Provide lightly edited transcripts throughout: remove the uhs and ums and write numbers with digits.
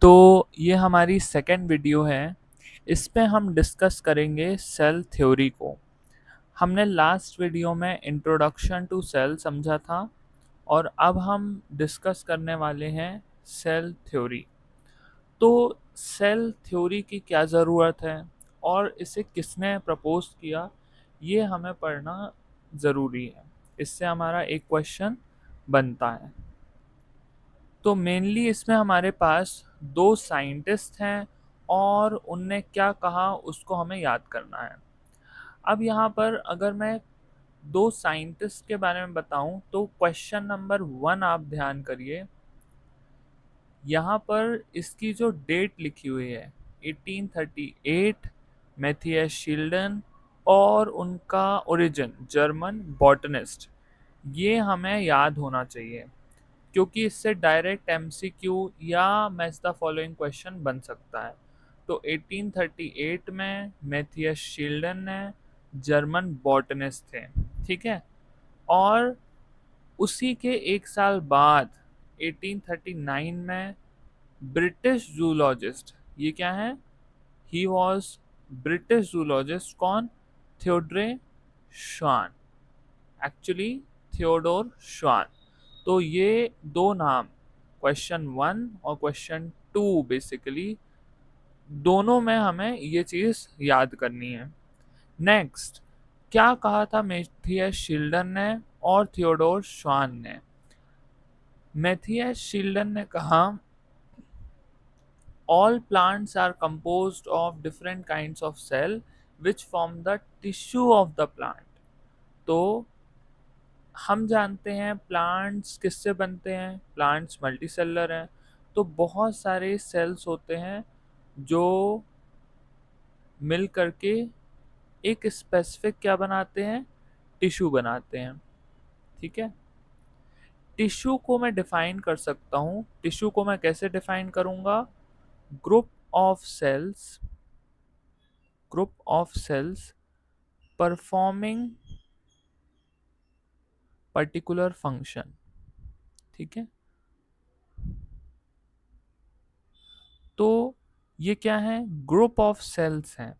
तो ये हमारी सेकंड वीडियो है। इस पे हम डिस्कस करेंगे सेल थ्योरी को। हमने लास्ट वीडियो में इंट्रोडक्शन टू सेल समझा था और अब हम डिस्कस करने वाले हैं सेल थ्योरी। तो सेल थ्योरी की क्या ज़रूरत है और इसे किसने प्रपोज किया, ये हमें पढ़ना ज़रूरी है। इससे हमारा एक क्वेश्चन बनता है। तो मेनली इसमें हमारे पास दो साइंटिस्ट हैं और उनने क्या कहा उसको हमें याद करना है। अब यहाँ पर अगर मैं दो साइंटिस्ट के बारे में बताऊं तो क्वेश्चन नंबर 1 आप ध्यान करिए। यहाँ पर इसकी जो डेट लिखी हुई है 1838, मैथियस शील्डन और उनका ओरिजिन जर्मन बॉटनिस्ट, ये हमें याद होना चाहिए क्योंकि इससे डायरेक्ट एमसीक्यू या मैच द फॉलोइंग क्वेश्चन बन सकता है। तो 1838 में मैथियस शील्डन ने जर्मन बॉटनिस्ट थे, ठीक है। और उसी के एक साल बाद 1839 में ब्रिटिश जूलॉजिस्ट, ये क्या है, ही वॉज ब्रिटिश जूलॉजिस्ट, कौन, थियोड्रे श्वान, एक्चुअली थियोडोर श्वान। तो ये दो नाम, क्वेश्चन 1 और क्वेश्चन 2, बेसिकली दोनों में हमें ये चीज़ याद करनी है। नेक्स्ट, क्या कहा था मैथियस शील्डन ने और थियोडोर श्वान ने। मैथियस शील्डन ने कहा all plants are composed of different kinds of cell which form the tissue of the plant। तो हम जानते हैं प्लांट्स किससे बनते हैं, प्लांट्स मल्टीसेलर हैं। तो बहुत सारे सेल्स होते हैं जो मिल करके एक स्पेसिफिक क्या बनाते हैं, टिश्यू बनाते हैं, ठीक है। टिश्यू को मैं डिफाइन कर सकता हूँ। टिश्यू को मैं कैसे डिफाइन करूँगा, group of cells, group of cells performing particular function, ठीक है। तो ये क्या है, ग्रुप ऑफ सेल्स हैं,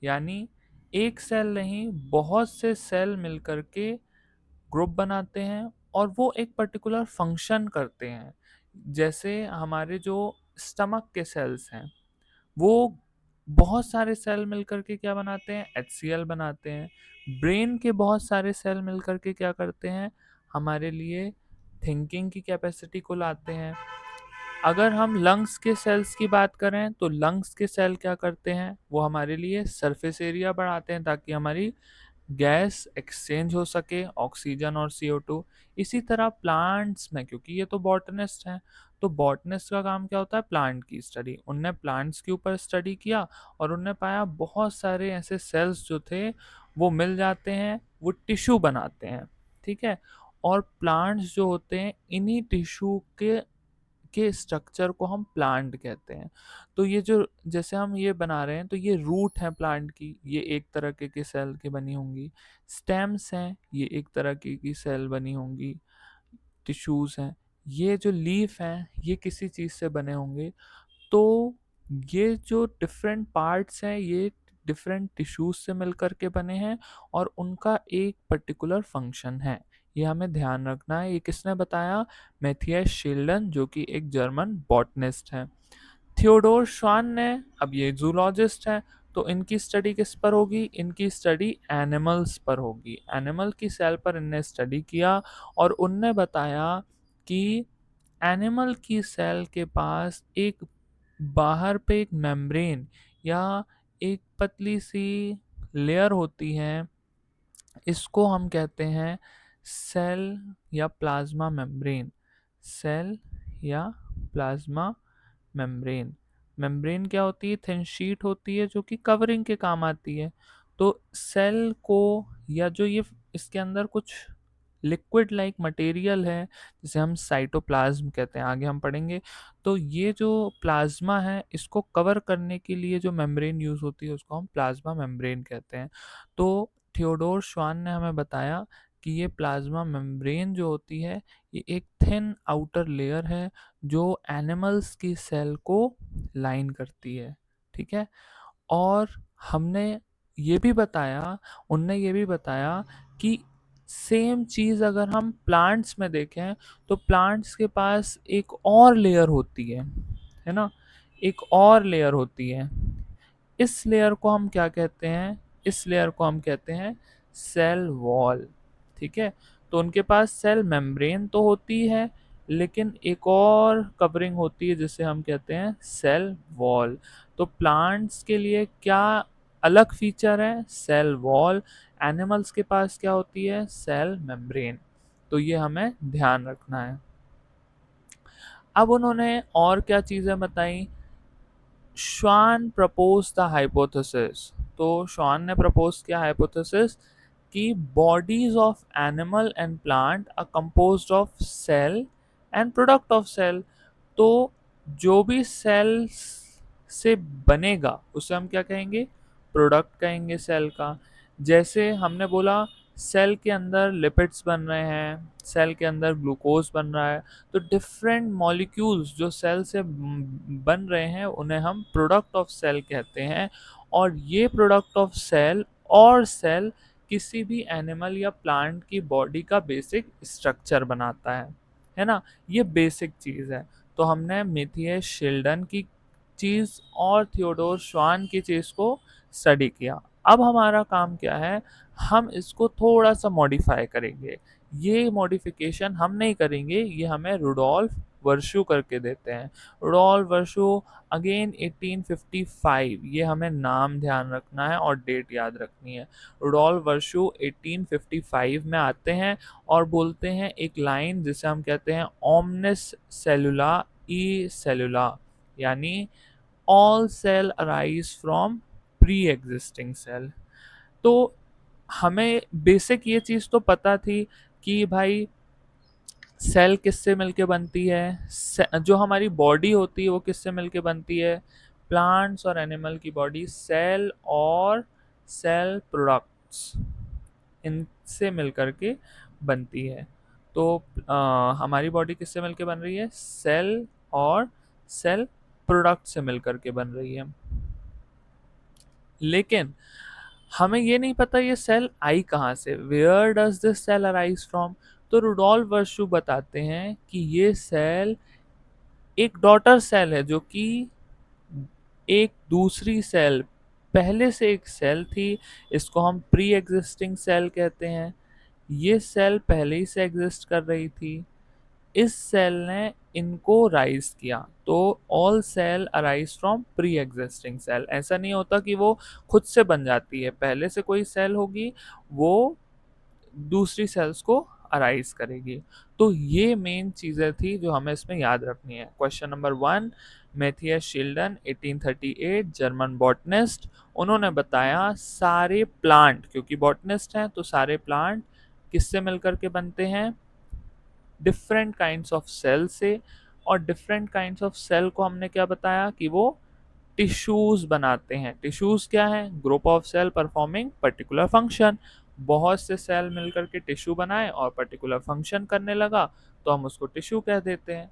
यानी एक सेल नहीं बहुत से सेल मिलकर के ग्रुप बनाते हैं और वो एक पर्टिकुलर फंक्शन करते हैं। जैसे हमारे जो स्टमक के सेल्स हैं वो बहुत सारे सेल मिलकर के क्या बनाते हैं, HCl बनाते हैं। ब्रेन के बहुत सारे सेल मिलकर के क्या करते हैं, हमारे लिए थिंकिंग की कैपेसिटी को लाते हैं। अगर हम लंग्स के सेल्स की बात करें तो लंग्स के सेल क्या करते हैं, वो हमारे लिए सरफेस एरिया बढ़ाते हैं ताकि हमारी गैस एक्सचेंज हो सके, ऑक्सीजन और CO2। इसी तरह प्लांट्स में, क्योंकि ये तो बॉटनिस्ट हैं, तो बॉटनिस्ट का काम क्या होता है, प्लांट की स्टडी। उनने प्लांट्स के ऊपर स्टडी किया और उनने पाया बहुत सारे ऐसे सेल्स जो थे वो मिल जाते हैं, वो टिश्यू बनाते हैं, ठीक है। और प्लांट्स जो होते हैं इन्हीं टिश्यू के स्ट्रक्चर को हम प्लांट कहते हैं। तो ये जो जैसे हम ये बना रहे हैं तो ये रूट है प्लांट की, ये एक तरह की सेल की बनी होंगी। स्टेम्स हैं, ये एक तरह की सेल बनी होंगी, टिश्यूज हैं। ये जो लीफ हैं ये किसी चीज़ से बने होंगे। तो ये जो डिफरेंट पार्ट्स हैं ये डिफरेंट टिश्यूज से मिलकर के बने हैं और उनका एक पर्टिकुलर फंक्शन है। ये हमें ध्यान रखना है। ये किसने बताया, मैथियस शील्डन, जो कि एक जर्मन बॉटनिस्ट हैं। थियोडोर श्वान ने, अब ये जूलॉजिस्ट हैं, तो इनकी स्टडी किस पर होगी, इनकी स्टडी एनिमल्स पर होगी। एनिमल की सेल पर इनने स्टडी किया और उनने बताया कि एनिमल की सेल के पास एक बाहर पे एक मेम्ब्रेन या एक पतली सी लेयर होती है, इसको हम कहते हैं सेल या प्लाज्मा मेम्ब्रेन। सेल या प्लाज्मा मेम्ब्रेन। मेम्ब्रेन क्या होती है, थिन शीट होती है जो कि कवरिंग के काम आती है। तो सेल को, या जो ये इसके अंदर कुछ लिक्विड लाइक मटेरियल है जिसे हम साइटोप्लाज्म कहते हैं, आगे हम पढ़ेंगे। तो ये जो प्लाज्मा है इसको कवर करने के लिए जो मेम्ब्रेन यूज होती है उसको हम प्लाज्मा मेम्ब्रेन कहते हैं। तो थियोडोर श्वान ने हमें बताया कि ये प्लाज्मा मेम्ब्रेन जो होती है ये एक थिन आउटर लेयर है जो एनिमल्स की सेल को लाइन करती है, ठीक है। और हमने ये भी बताया उनने ये भी बताया कि सेम चीज़ अगर हम प्लांट्स में देखें तो प्लांट्स के पास एक और लेयर होती है ना, एक और लेयर होती है। इस लेयर को हम क्या कहते हैं? इस लेयर को हम कहते हैं सेल वॉल, ठीक है। तो उनके पास सेल मेम्ब्रेन तो होती है, लेकिन एक और कवरिंग होती है जिसे हम कहते हैं सेल वॉल। तो प्लांट्स के लिए क्या अलग फीचर है? Cell wall. एनिमल्स के पास क्या होती है? Cell membrane. तो ये हमें ध्यान रखना है। अब उन्होंने और क्या चीज़ें बताई? श्वान प्रपोज द हाइपोथेसिस। तो श्वान ने प्रपोज किया हाइपोथेसिस कि bodies of animal and plant are composed of cell and product of cell. तो जो भी सेल्स से बनेगा उसे हम क्या कहेंगे? प्रोडक्ट कहेंगे सेल का। जैसे हमने बोला सेल के अंदर लिपिड्स बन रहे हैं, सेल के अंदर ग्लूकोज बन रहा है, तो डिफरेंट मॉलिक्यूल्स जो सेल से बन रहे हैं उन्हें हम प्रोडक्ट ऑफ सेल कहते हैं। और ये प्रोडक्ट ऑफ सेल और सेल किसी भी एनिमल या प्लांट की बॉडी का बेसिक स्ट्रक्चर बनाता है ना। ये बेसिक चीज़ है। तो हमने मैथियस शिल्डन की चीज़ और थियोडोर श्वान की चीज़ को स्टडी किया। अब हमारा काम क्या है? हम इसको थोड़ा सा मॉडिफाई करेंगे। ये मॉडिफिकेशन हम नहीं करेंगे, ये हमें रुडोल्फ वर्शू करके देते हैं। रुडोल्फ वर्शू अगेन 1855, ये हमें नाम ध्यान रखना है और डेट याद रखनी है। रुडोल्फ वर्शू 1855 में आते हैं और बोलते हैं एक लाइन जिसे हम कहते हैं ओमनिस सेलुला ई सेलुला, यानी all cell arise from pre existing cell. तो हमें बेसिक ये चीज़ तो पता थी कि भाई सेल किससे मिलके बनती है, जो हमारी बॉडी होती है वो किससे मिलके बनती है? प्लांट्स और एनिमल की बॉडी सेल और सेल प्रोडक्ट्स इनसे मिलकर के बनती है। तो हमारी बॉडी किससे मिलके बन रही है? सेल और सेल प्रोडक्ट से मिलकर के बन रही है। लेकिन हमें ये नहीं पता ये सेल आई कहाँ से, where does this cell arise from. तो रुडोल्फ वर्शू बताते हैं कि ये सेल एक डॉटर सेल है जो कि एक दूसरी सेल, पहले से एक सेल थी, इसको हम प्री एग्जिस्टिंग सेल कहते हैं। ये सेल पहले ही से एग्जिस्ट कर रही थी, इस सेल ने इनको राइज किया। तो all cell arise from pre existing cell. ऐसा नहीं होता कि वो खुद से बन जाती है, पहले से कोई सेल होगी वो दूसरी सेल्स को अराइज करेगी। तो ये मेन चीज़ें थी जो हमें इसमें याद रखनी है। Question number 1, Matthias Schleiden 1838 German botanist, उन्होंने बताया सारे प्लांट, क्योंकि बॉटनिस्ट हैं तो सारे प्लांट किससे मिलकर के बनते हैं? डिफरेंट काइंड्स ऑफ सेल से। और डिफरेंट काइंड्स ऑफ सेल को हमने क्या बताया कि वो टिश्यूज बनाते हैं। टिश्यूज क्या है? Group of cell performing particular function. बहुत से सेल मिलकर के टिश्यू बनाए और पर्टिकुलर फंक्शन करने लगा तो हम उसको टिश्यू कह देते हैं।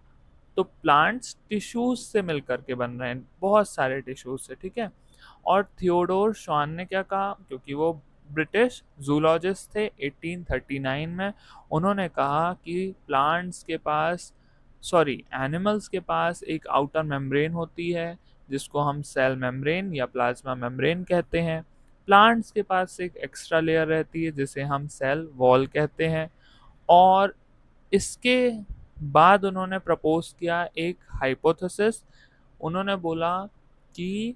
तो प्लांट्स टिश्यूज से मिलकर के बन रहे हैं, बहुत सारे टिश्यूज से, ठीक है। और थियोडोर श्वान ने क्या कहा, क्योंकि वो ब्रिटिश जूलॉजिस्ट थे 1839 में, उन्होंने कहा कि प्लांट्स के पास, सॉरी एनिमल्स के पास एक आउटर मेम्ब्रेन होती है जिसको हम सेल मेम्ब्रेन या प्लाज्मा मेम्ब्रेन कहते हैं। प्लांट्स के पास एक एक्स्ट्रा लेयर रहती है जिसे हम सेल वॉल कहते हैं। और इसके बाद उन्होंने प्रपोज किया एक हाइपोथेसिस। उन्होंने बोला कि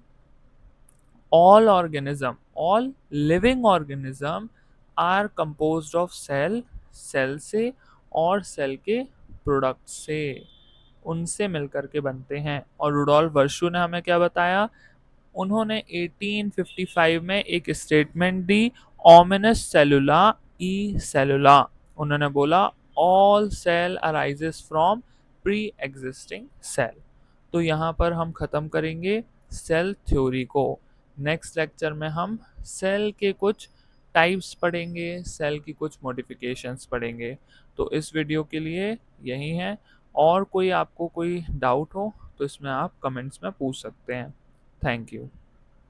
all living organism are composed of cell, cell से और सेल के प्रोडक्ट से, उनसे मिलकर के बनते हैं। और रुडोल्फ वर्शू ने हमें क्या बताया? उन्होंने 1855 में एक स्टेटमेंट दी, ओमिनस सेलुला ई सेलुला। उन्होंने बोला all cell arises from pre existing cell. तो यहाँ पर हम ख़त्म करेंगे सेल थ्योरी को। नेक्स्ट लेक्चर में हम सेल के कुछ टाइप्स पढ़ेंगे, सेल की कुछ मॉडिफिकेशंस पढ़ेंगे। तो इस वीडियो के लिए यही है, और कोई आपको कोई डाउट हो तो इसमें आप कमेंट्स में पूछ सकते हैं। Thank you.